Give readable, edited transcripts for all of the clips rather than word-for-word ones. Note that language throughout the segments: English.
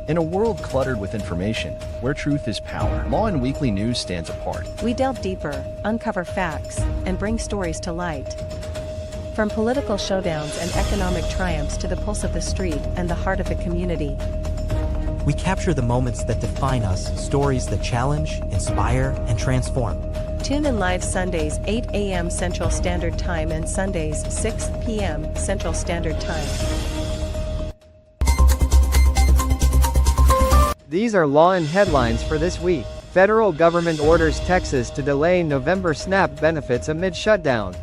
In a world cluttered with information, where truth is power, Lawin Weekly News stands apart. We delve deeper, uncover facts, and bring stories to light. From political showdowns and economic triumphs to the pulse of the street and the heart of the community. We capture the moments that define us, stories that challenge, inspire, and transform. Tune in live Sundays 8 a.m. Central Standard Time and Sundays 6 p.m. Central Standard Time. These are Lawin headlines for this week. Federal government orders Texas to delay November SNAP benefits amid shutdown.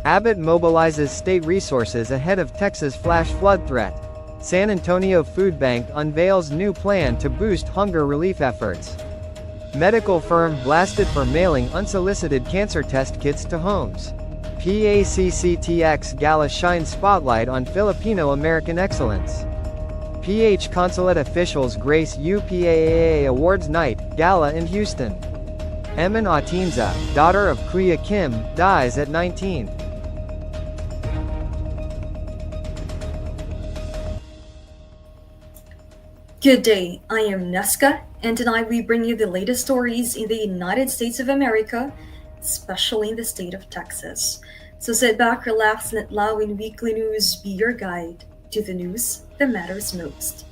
Abbott mobilizes state resources ahead of Texas flash flood threat. San Antonio Food Bank unveils new plan to boost hunger relief efforts. Medical firm blasted for mailing unsolicited cancer test kits to homes. PACCTX Gala shines spotlight on Filipino-American excellence. PH Consulate officials grace UPAA Awards Night Gala in Houston. Eman Atienza, daughter of Kuya Kim, dies at 19. Good day, I am Neska, and tonight we bring you the latest stories in the United States of America, especially in the state of Texas. So sit back, relax, and let Lawin Weekly News be your guide to the news that matters most.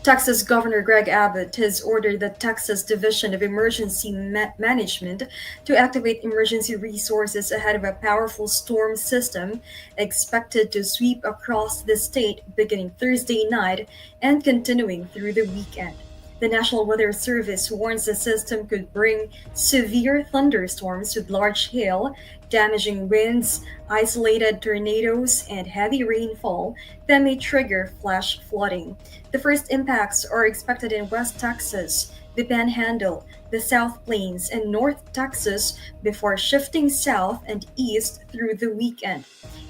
Texas Governor Greg Abbott has ordered the Texas Division of Emergency Management to activate emergency resources ahead of a powerful storm system expected to sweep across the state beginning Thursday night and continuing through the weekend. The National Weather Service warns the system could bring severe thunderstorms with large hail, damaging winds, isolated tornadoes, and heavy rainfall that may trigger flash flooding. The first impacts are expected in West Texas, the Panhandle, the South Plains, and North Texas before shifting south and east through the weekend.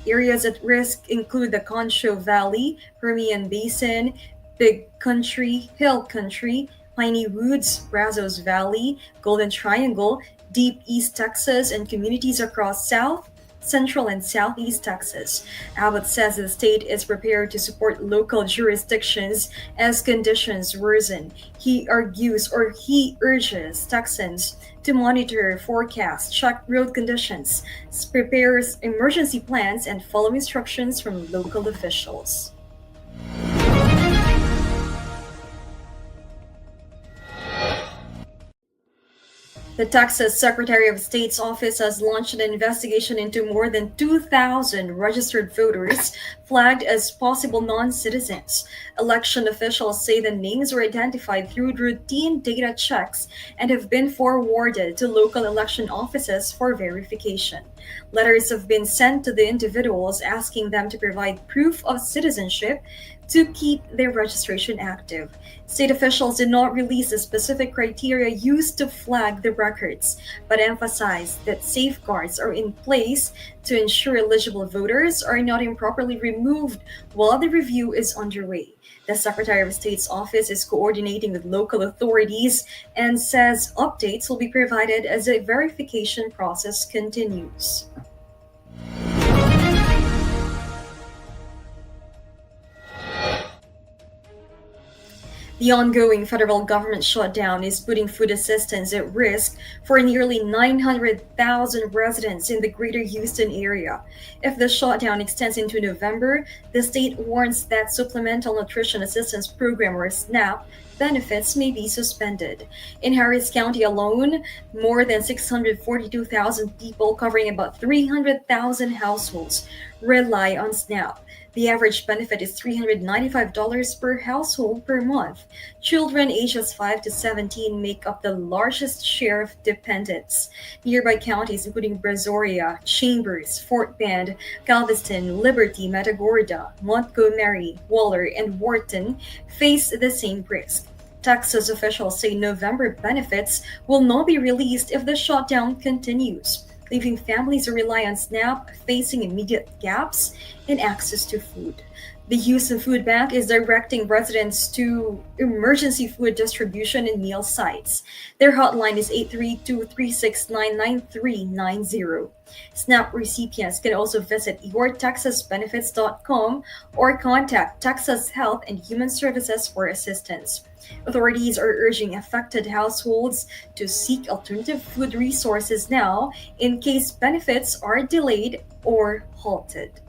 Areas at risk include the Concho Valley, Permian Basin, Big Country, Hill Country, Piney Woods, Brazos Valley, Golden Triangle, Deep East Texas, and communities across South, Central, and Southeast Texas. Abbott says the state is prepared to support local jurisdictions as conditions worsen. He urges Texans to monitor forecasts, check road conditions, prepare emergency plans, and follow instructions from local officials. The Texas Secretary of State's office has launched an investigation into more than 2,000 registered voters flagged as possible non-citizens. Election officials say the names were identified through routine data checks and have been forwarded to local election offices for verification. Letters have been sent to the individuals asking them to provide proof of citizenship to keep their registration active. State officials did not release the specific criteria used to flag the records, but emphasized that safeguards are in place to ensure eligible voters are not improperly removed while the review is underway. The Secretary of State's office is coordinating with local authorities and says updates will be provided as the verification process continues. The ongoing federal government shutdown is putting food assistance at risk for nearly 900,000 residents in the greater Houston area. If the shutdown extends into November, the state warns that Supplemental Nutrition Assistance Program, or SNAP, benefits may be suspended. In Harris County alone, more than 642,000 people, covering about 300,000 households, rely on SNAP. The average benefit is $395 per household per month. Children ages 5 to 17 make up the largest share of dependents. Nearby counties including Brazoria, Chambers, Fort Bend, Galveston, Liberty, Matagorda, Montgomery, Waller, and Wharton face the same risk. Texas officials say November benefits will not be released if the shutdown continues, leaving families who rely on SNAP facing immediate gaps in access to food. The Houston Food Bank is directing residents to emergency food distribution and meal sites. Their hotline is 832-369-9390. SNAP recipients can also visit yourtexasbenefits.com or contact Texas Health and Human Services for assistance. Authorities are urging affected households to seek alternative food resources now in case benefits are delayed or halted.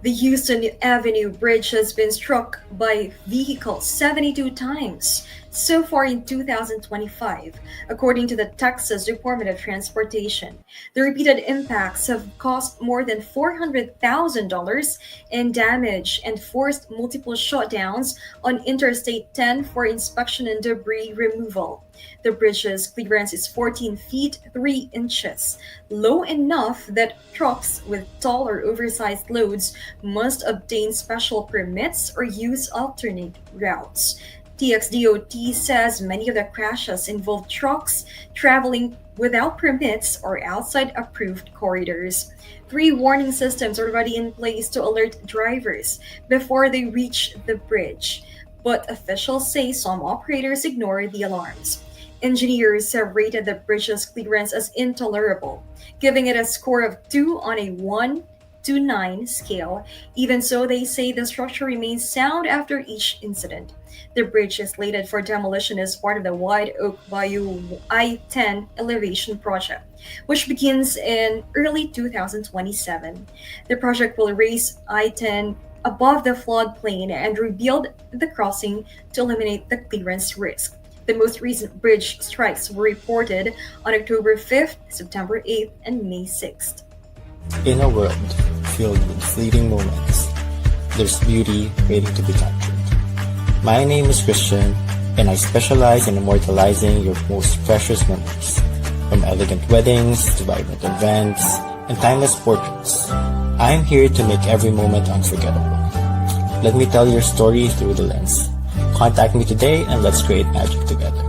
The Houston Avenue Bridge has been struck by vehicles 72 times so far in 2025, according to the Texas Department of Transportation. The repeated impacts have cost more than $400,000 in damage and forced multiple shutdowns on Interstate 10 for inspection and debris removal. The bridge's clearance is 14 feet 3 inches, low enough that trucks with tall or oversized loads must obtain special permits or use alternate routes. TXDOT says many of the crashes involve trucks traveling without permits or outside approved corridors. 3 warning systems are already in place to alert drivers before they reach the bridge, but officials say some operators ignore the alarms. Engineers have rated the bridge's clearance as intolerable, giving it a score of 2 on a 1 to 9 scale. Even so, they say the structure remains sound after each incident. The bridge is slated for demolition as part of the White Oak Bayou I-10 elevation project, which begins in early 2027. The project will raise I-10 above the floodplain and rebuild the crossing to eliminate the clearance risk. The most recent bridge strikes were reported on October 5th, September 8th, and May 6th. In a world filled with fleeting moments, there's beauty waiting to be captured. My name is Christian, and I specialize in immortalizing your most precious memories, from elegant weddings to vibrant events and timeless portraits. I'm here to make every moment unforgettable. Let me tell your story through the lens. Contact me today and let's create magic together.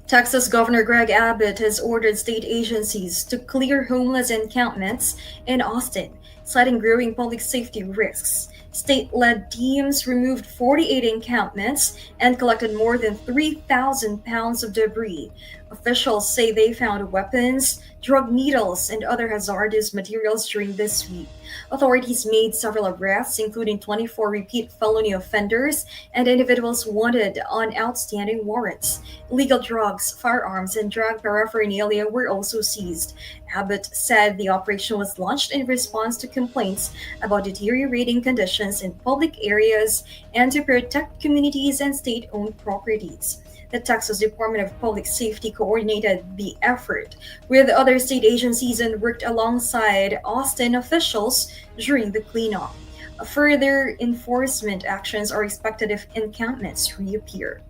Texas Governor Greg Abbott has ordered state agencies to clear homeless encampments in Austin, citing growing public safety risks. State-led teams removed 48 encampments and collected more than 3,000 pounds of debris. Officials say they found weapons, drug needles, and other hazardous materials during this sweep. Authorities made several arrests, including 24 repeat felony offenders and individuals wanted on outstanding warrants. Illegal drugs, firearms, and drug paraphernalia were also seized. Abbott said the operation was launched in response to complaints about deteriorating conditions in public areas and to protect communities and state-owned properties. The Texas Department of Public Safety coordinated the effort with other state agencies and worked alongside Austin officials during the cleanup. Further enforcement actions are expected if encampments reappear.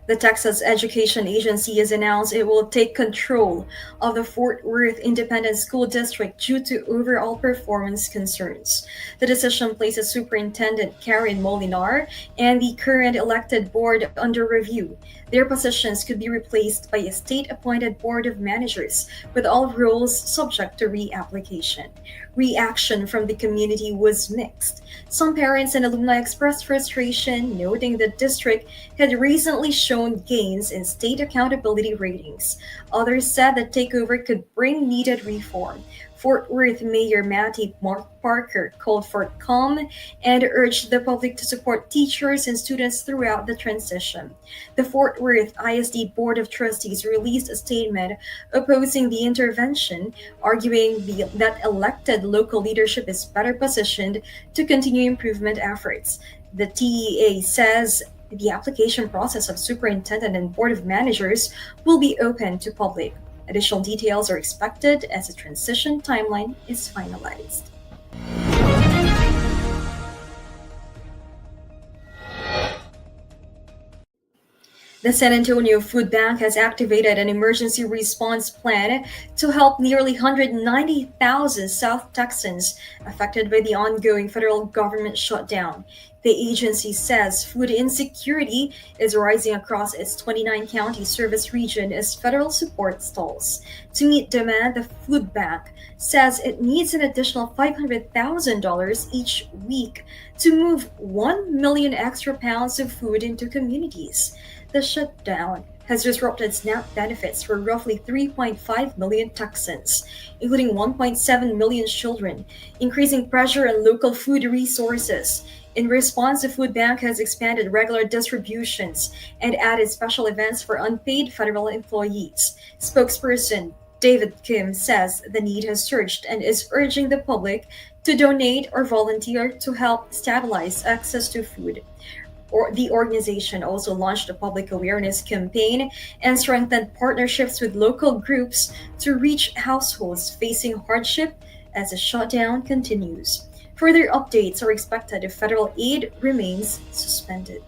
The Texas Education Agency has announced it will take control of the Fort Worth Independent School District due to overall performance concerns. The decision places Superintendent Karen Molinar and the current elected board under review. Their positions could be replaced by a state-appointed board of managers, with all roles subject to reapplication. Reaction from the community was mixed. Some parents and alumni expressed frustration, noting the district had recently shown gains in state accountability ratings. Others said the takeover could bring needed reform. Fort Worth Mayor Matty Parker called for calm and urged the public to support teachers and students throughout the transition. The Fort Worth ISD Board of Trustees released a statement opposing the intervention, arguing that elected local leadership is better positioned to continue improvement efforts. The TEA says the application process of superintendent and board of managers will be open to public. Additional details are expected as the transition timeline is finalized. The San Antonio Food Bank has activated an emergency response plan to help nearly 190,000 South Texans affected by the ongoing federal government shutdown. The agency says food insecurity is rising across its 29-county service region as federal support stalls. To meet demand, the food bank says it needs an additional $500,000 each week to move 1 million extra pounds of food into communities. The shutdown has disrupted SNAP benefits for roughly 3.5 million Texans, including 1.7 million children, increasing pressure on local food resources. In response, the food bank has expanded regular distributions and added special events for unpaid federal employees. Spokesperson David Kim says the need has surged and is urging the public to donate or volunteer to help stabilize access to food. The organization also launched a public awareness campaign and strengthened partnerships with local groups to reach households facing hardship as the shutdown continues. Further updates are expected if federal aid remains suspended.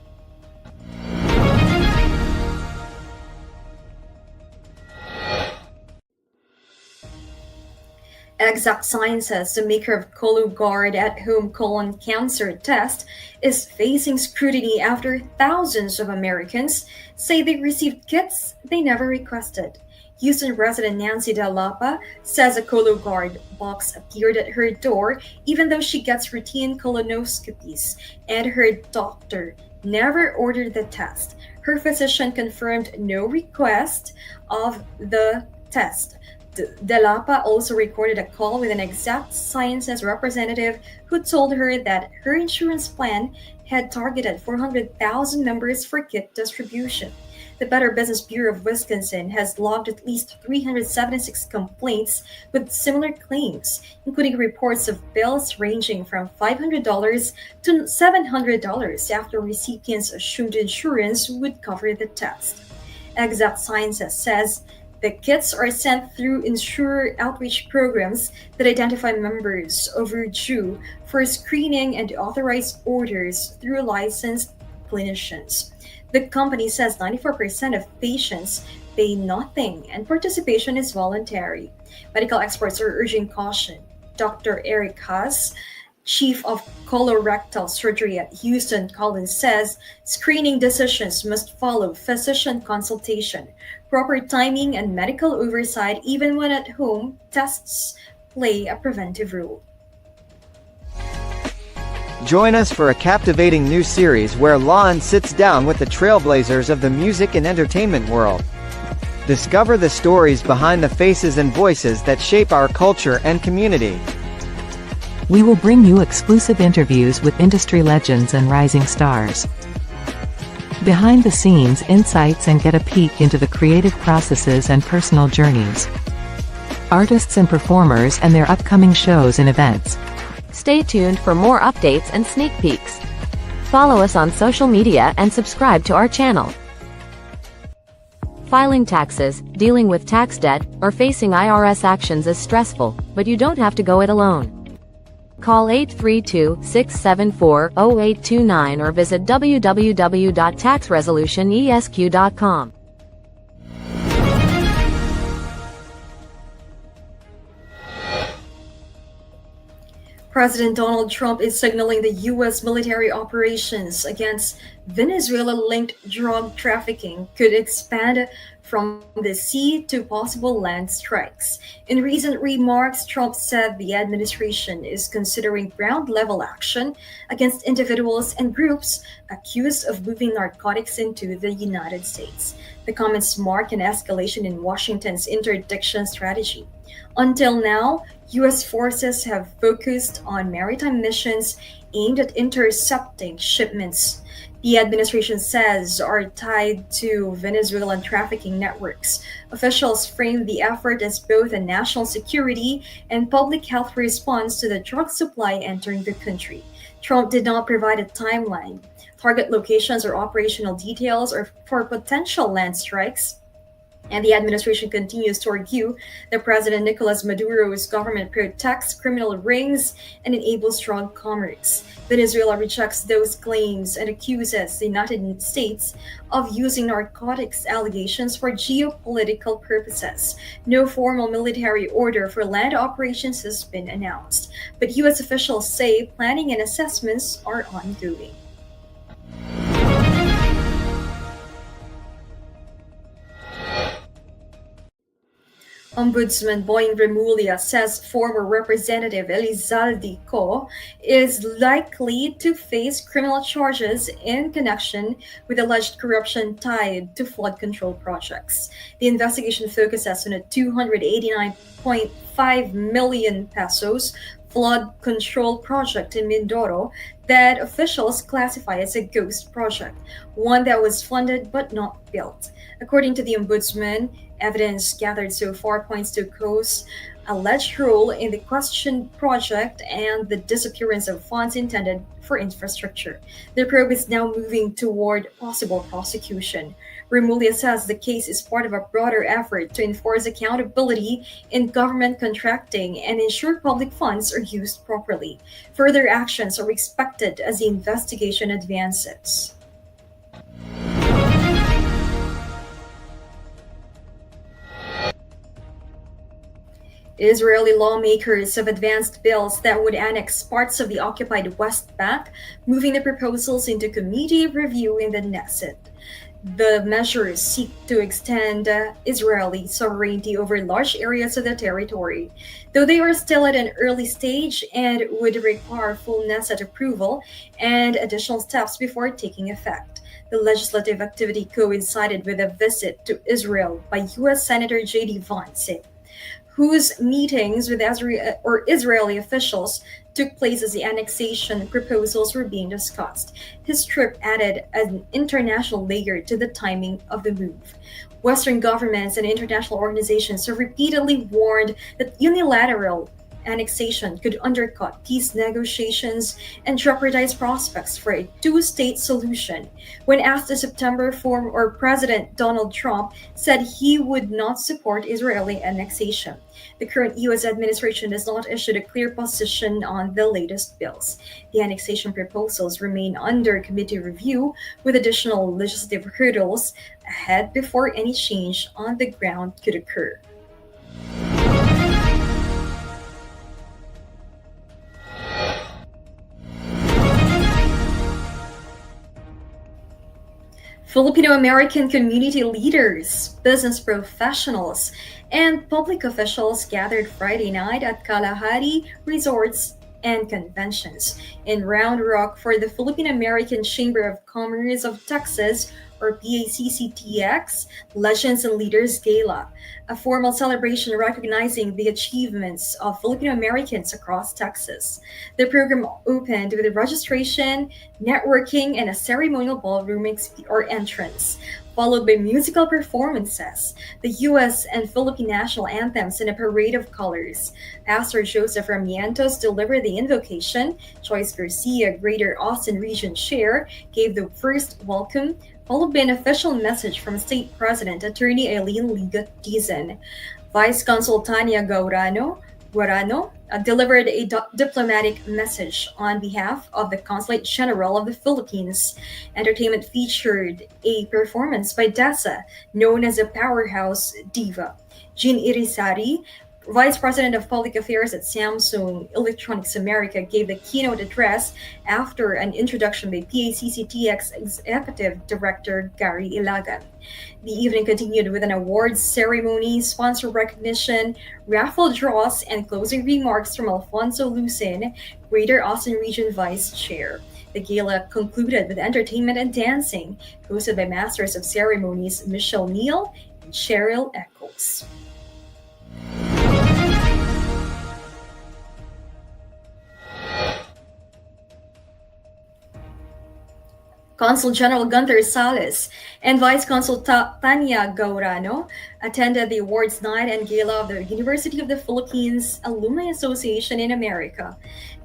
Exact Sciences, the maker of Cologuard at-home colon cancer test, is facing scrutiny after thousands of Americans say they received kits they never requested. Houston resident Nancy Delapa says a Cologuard box appeared at her door even though she gets routine colonoscopies, and her doctor never ordered the test. Her physician confirmed no request of the test. Delapa also recorded a call with an Exact Sciences representative who told her that her insurance plan had targeted 400,000 members for kit distribution. The Better Business Bureau of Wisconsin has logged at least 376 complaints with similar claims, including reports of bills ranging from $500 to $700 after recipients assumed insurance would cover the test. Exact Sciences says the kits are sent through insurer outreach programs that identify members overdue for screening and authorize orders through licensed clinicians. The company says 94% of patients pay nothing and participation is voluntary. Medical experts are urging caution. Dr. Eric Haas, chief of colorectal surgery at Houston Collins, says screening decisions must follow physician consultation, proper timing, and medical oversight. Even when at home, tests play a preventive role. Join us for a captivating new series where Lawin sits down with the trailblazers of the music and entertainment world. Discover the stories behind the faces and voices that shape our culture and community. We will bring you exclusive interviews with industry legends and rising stars. Behind the scenes insights and get a peek into the creative processes and personal journeys. Artists and performers and their upcoming shows and events. Stay tuned for more updates and sneak peeks. Follow us on social media and subscribe to our channel. Filing taxes, dealing with tax debt, or facing IRS actions is stressful, but you don't have to go it alone. Call 832-674-0829 or visit www.taxresolutionesq.com. President Donald Trump is signaling the U.S. military operations against Venezuela-linked drug trafficking could expand from the sea to possible land strikes. In recent remarks, Trump said the administration is considering ground-level action against individuals and groups accused of moving narcotics into the United States. The comments mark an escalation in Washington's interdiction strategy. Until now, U.S. forces have focused on maritime missions aimed at intercepting shipments the administration says are tied to Venezuelan trafficking networks. Officials framed the effort as both a national security and public health response to the drug supply entering the country. Trump did not provide a timeline, target locations, or operational details or for potential land strikes. And the administration continues to argue that President Nicolas Maduro's government protects criminal rings and enables drug commerce. Venezuela rejects those claims and accuses the United States of using narcotics allegations for geopolitical purposes. No formal military order for land operations has been announced, but U.S. officials say planning and assessments are ongoing. Ombudsman Boying Remulla says former Representative Elizalde Co is likely to face criminal charges in connection with alleged corruption tied to flood control projects. The investigation focuses on a 289.5 million pesos flood control project in Mindoro that officials classify as a ghost project, one that was funded but not built. According to the ombudsman, evidence gathered so far points to Co's alleged role in the questioned project and the disappearance of funds intended for infrastructure. The probe is now moving toward possible prosecution. Remulla says the case is part of a broader effort to enforce accountability in government contracting and ensure public funds are used properly. Further actions are expected as the investigation advances. Israeli lawmakers have advanced bills that would annex parts of the occupied West Bank, moving the proposals into committee review in the Knesset. The measures seek to extend Israeli sovereignty over large areas of the territory, though they are still at an early stage and would require full Knesset approval and additional steps before taking effect. The legislative activity coincided with a visit to Israel by U.S. Senator J.D. Vance, whose meetings with Israeli officials took place as the annexation proposals were being discussed. His trip added an international layer to the timing of the move. Western governments and international organizations have repeatedly warned that unilateral annexation could undercut peace negotiations and jeopardize prospects for a two-state solution. When asked in September, President Donald Trump said he would not support Israeli annexation. The current U.S. administration has not issued a clear position on the latest bills. The annexation proposals remain under committee review, with additional legislative hurdles ahead before any change on the ground could occur. Filipino-American community leaders, business professionals, and public officials gathered Friday night at Kalahari Resorts and Conventions in Round Rock for the Philippine-American Chamber of Commerce of Texas, or PACCTX, Legends and Leaders Gala, a formal celebration recognizing the achievements of Filipino Americans across Texas. The program opened with registration, networking, and a ceremonial ballroom entrance, followed by musical performances, the U.S. and Philippine national anthems, and a parade of colors. Pastor Joseph Ramientos delivered the invocation. Joyce Garcia, Greater Austin Region Chair, gave the first welcome, followed by an official message from State President Attorney Eileen Ligot Dizon. Vice Consul Tanya Guarano delivered a diplomatic message on behalf of the Consulate General of the Philippines. Entertainment featured a performance by Dessa, known as a powerhouse diva. Jean Irizarry, Vice President of Public Affairs at Samsung Electronics America, gave the keynote address after an introduction by PACCTX Executive Director Gary Ilagan. The evening continued with an awards ceremony, sponsor recognition, raffle draws, and closing remarks from Alfonso Lucin, Greater Austin Region Vice Chair. The gala concluded with entertainment and dancing, hosted by Masters of Ceremonies Michelle Neal and Cheryl Eccles. Consul General Gunther Salas and Vice Consul Tanya Gaurano attended the awards night and gala of the University of the Philippines Alumni Association in America.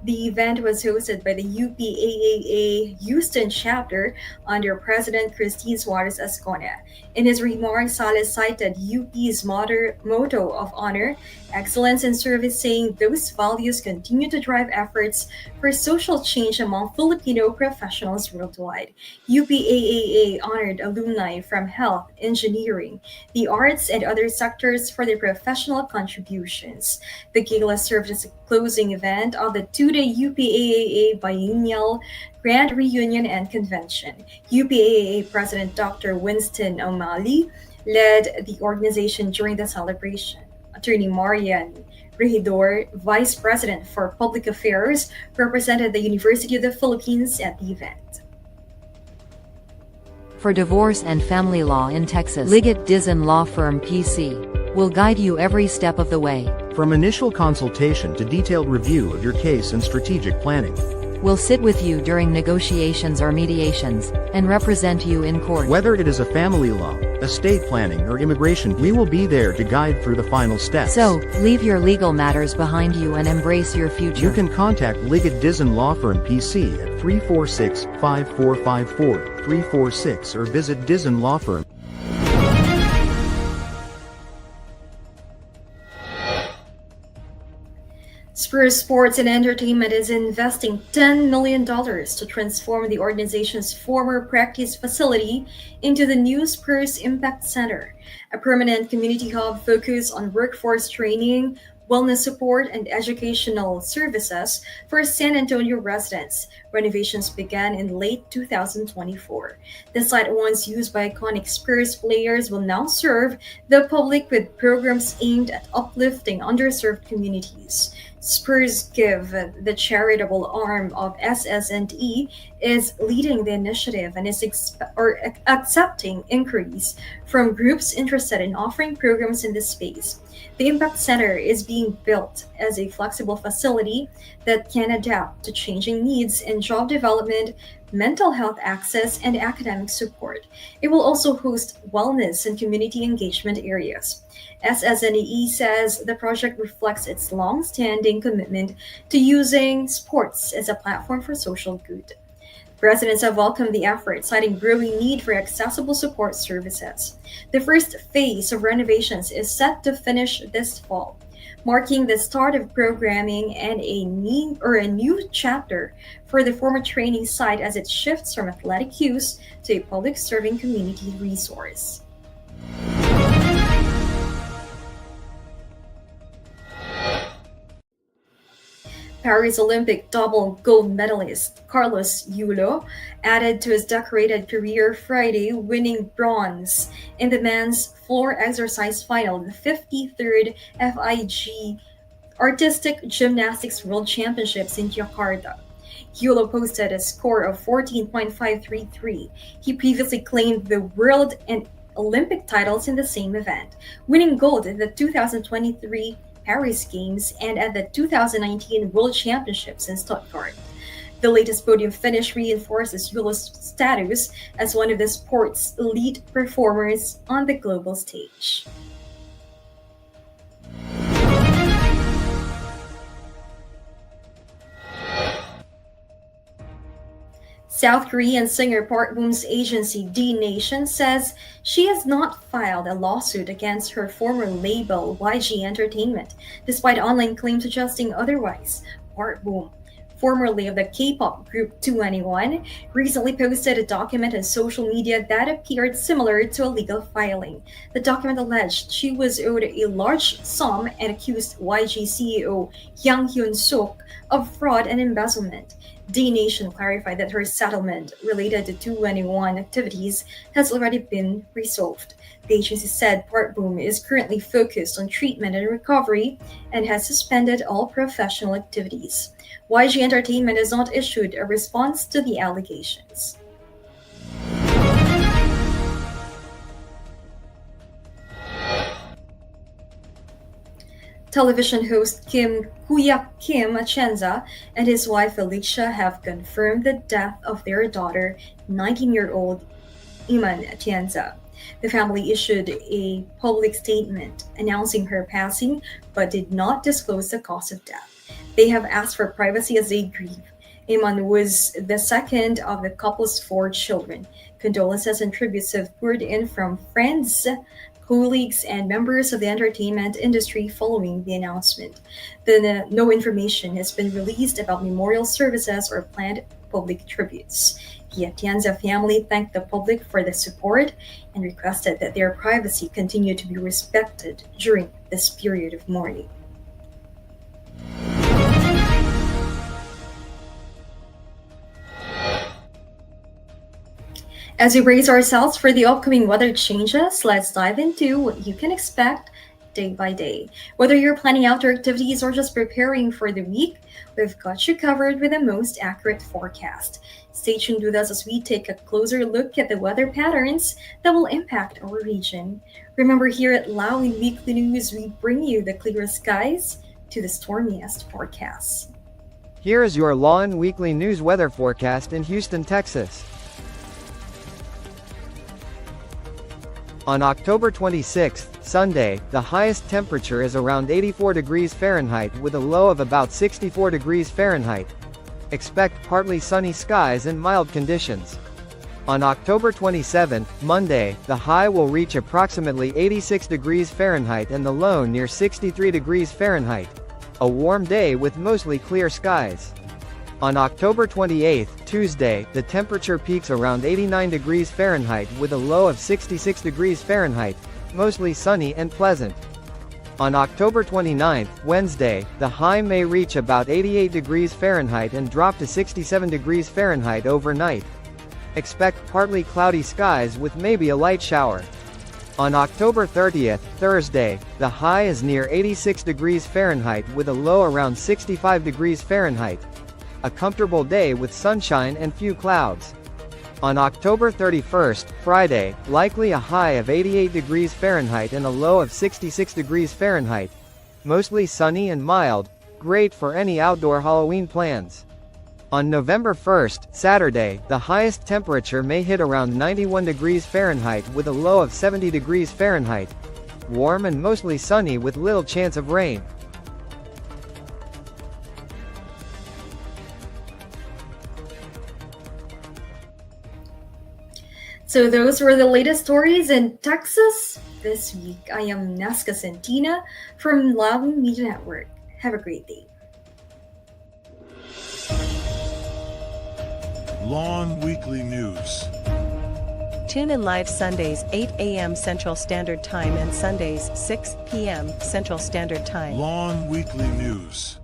The event was hosted by the UPAAA Houston chapter under President Christine Suarez Ascona. In his remarks, Salas cited UP's motto of honor, excellence, and service, saying those values continue to drive efforts for social change among Filipino professionals worldwide. UPAAA honored alumni from health, engineering, the arts, and other sectors for their professional contributions. The gala served as a closing event of the two-day UPAAA biennial Grand Reunion and Convention. UPAAA President Dr. Winston O'Malley led the organization during the celebration. Attorney Marian Regidor, Vice President for Public Affairs, represented the University of the Philippines at the event. For divorce and family law in Texas, Liggett Dizon Law Firm PC will guide you every step of the way. From initial consultation to detailed review of your case and strategic planning. We'll sit with you during negotiations or mediations, and represent you in court. Whether it is a family law, estate planning, or immigration, we will be there to guide through the final steps. So, leave your legal matters behind you and embrace your future. You can contact Liggett Dizon Law Firm PC at 346-5454-346 or visit Dizon Law Firm. Spurs Sports and Entertainment is investing $10 million to transform the organization's former practice facility into the new Spurs Impact Center, a permanent community hub focused on workforce training, wellness support, and educational services for San Antonio residents. Renovations began in late 2024. The site, once used by iconic Spurs players, will now serve the public with programs aimed at uplifting underserved communities. Spurs Give, the charitable arm of SSNE, is leading the initiative and is accepting inquiries from groups interested in offering programs in this space. The Impact Center is being built as a flexible facility that can adapt to changing needs in job development, mental health access, and academic support. It will also host wellness and community engagement areas. SSNE says the project reflects its long-standing commitment to using sports as a platform for social good. Residents have welcomed the effort, citing growing need for accessible support services. The first phase of renovations is set to finish this fall, marking the start of programming and a new chapter for the former training site as it shifts from athletic use to a public serving community resource. Paris Olympic double gold medalist Carlos Yulo added to his decorated career Friday, winning bronze in the men's floor exercise final, the 53rd FIG Artistic Gymnastics World Championships in Jakarta. Yulo posted a score of 14.533. He previously claimed the world and Olympic titles in the same event, winning gold in the 2023 Paris Games and at the 2019 World Championships in Stuttgart. The latest podium finish reinforces Yulo's status as one of the sport's elite performers on the global stage. South Korean singer Park Boom's agency D Nation says she has not filed a lawsuit against her former label YG Entertainment, despite online claims suggesting otherwise. Park Boom, formerly of the K-pop group 2NE1, recently posted a document on social media that appeared similar to a legal filing. The document alleged she was owed a large sum and accused YG CEO Yang Hyun-suk of fraud and embezzlement. D Nation clarified that her settlement related to 2NE1 activities has already been resolved. The agency said Park Boom is currently focused on treatment and recovery and has suspended all professional activities. YG Entertainment has not issued a response to the allegations. Television host Kuya Kim Atienza and his wife Felicia have confirmed the death of their daughter, 19-year-old Iman Atienza. The family issued a public statement announcing her passing but did not disclose the cause of death. They have asked for privacy as they grieve. Iman was the second of the couple's 4 children. Condolences and tributes have poured in from friends, colleagues, and members of the entertainment industry following the announcement. No information has been released about memorial services or planned public tributes. The Atienza family thanked the public for the support and requested that their privacy continue to be respected during this period of mourning. As we brace ourselves for the upcoming weather changes, let's dive into what you can expect day by day. Whether you're planning outdoor activities or just preparing for the week, we've got you covered with the most accurate forecast. Stay tuned with us as we take a closer look at the weather patterns that will impact our region. Remember, here at Lawin Weekly News, we bring you the clearest skies to the stormiest forecasts. Here is your Lawin Weekly News weather forecast in Houston, Texas. On October 26th, Sunday, the highest temperature is around 84 degrees Fahrenheit with a low of about 64 degrees Fahrenheit. Expect partly sunny skies and mild conditions. On October 27th, Monday, the high will reach approximately 86 degrees Fahrenheit and the low near 63 degrees Fahrenheit. A warm day with mostly clear skies. On October 28th, Tuesday, the temperature peaks around 89 degrees Fahrenheit with a low of 66 degrees Fahrenheit, mostly sunny and pleasant. On October 29th, Wednesday, the high may reach about 88 degrees Fahrenheit and drop to 67 degrees Fahrenheit overnight. Expect partly cloudy skies with maybe a light shower. On October 30th, Thursday, the high is near 86 degrees Fahrenheit with a low around 65 degrees Fahrenheit. A comfortable day with sunshine and few clouds. On October 31st, Friday, likely a high of 88 degrees Fahrenheit and a low of 66 degrees Fahrenheit. Mostly sunny and mild, great for any outdoor Halloween plans. On November 1st, Saturday, the highest temperature may hit around 91 degrees Fahrenheit with a low of 70 degrees Fahrenheit. Warm and mostly sunny with little chance of rain. So those were the latest stories in Texas this week. I am Nesca Santina from Lawin Media Network. Have a great day. Lawin Weekly News. Tune in live Sundays 8 a.m. Central Standard Time and Sundays 6 p.m. Central Standard Time. Lawin Weekly News.